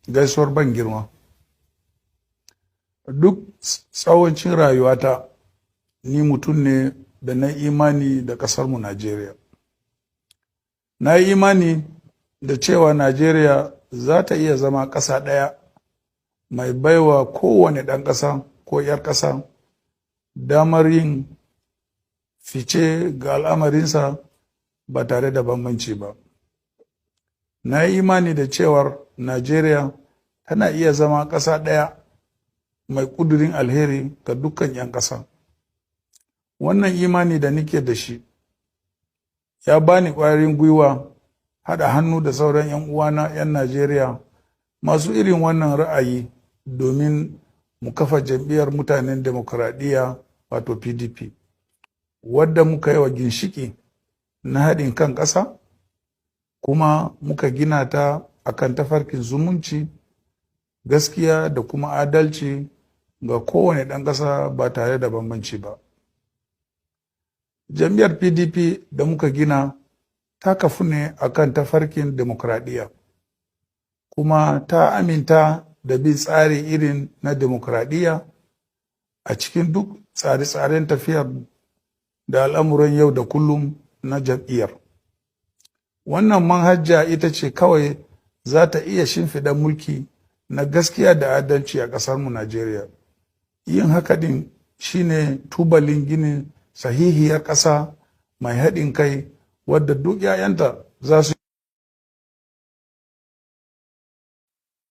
gaisuwar ban girma. Duk tsawancin rayuwata ni mutum ne da na imani da ƙasarmu Najeriya. Na yi imani da cewa Najeriya za ta iya zama ƙasa ɗaya mai baiwa kowane ɗan ƙasa ko 'yar ƙasa damar yin fice ga al'amarinsa ba tare da bambanci ba. Na yi imani da cewar Najeriya tana iya zama ƙasa ɗaya mai ƙudurin alheri ga dukkan 'yan ƙasa. Wannan imani da nike da shi ya bani ƙwarin gwiwa haɗa hannu da sauran 'yan uwana 'yan Najeriya masu irin wannan ra'ayi domin mu kafa jam'iyyar mutanen demokuraɗiyya wato PDP, wadda muka yi wa ginshiki na haɗin kan ƙasa kuma muka gina ta akan tafarkin zumunci, gaskiya da kuma adalci ga kowane ɗan ƙasa ba tare da bambanci ba. Jam'iyyar PDP da muka gina ta kafu ne akan tafarkin demokradiyya kuma ta aminta da bin tsari irin na demokradiyya a cikin duk tsare-tsaren tafiyar da al'amuran yau da kullum na jam'iyyar. Wannan manhaja ita ce kawai za ta iya shimfiɗa mulki na gaskiya da adalci a ƙasarmu Najeriya. Yin haka ɗin shine tubalin ginin sahihiyar ƙasa mai haɗin kai wadda duk 'ya'yanta za su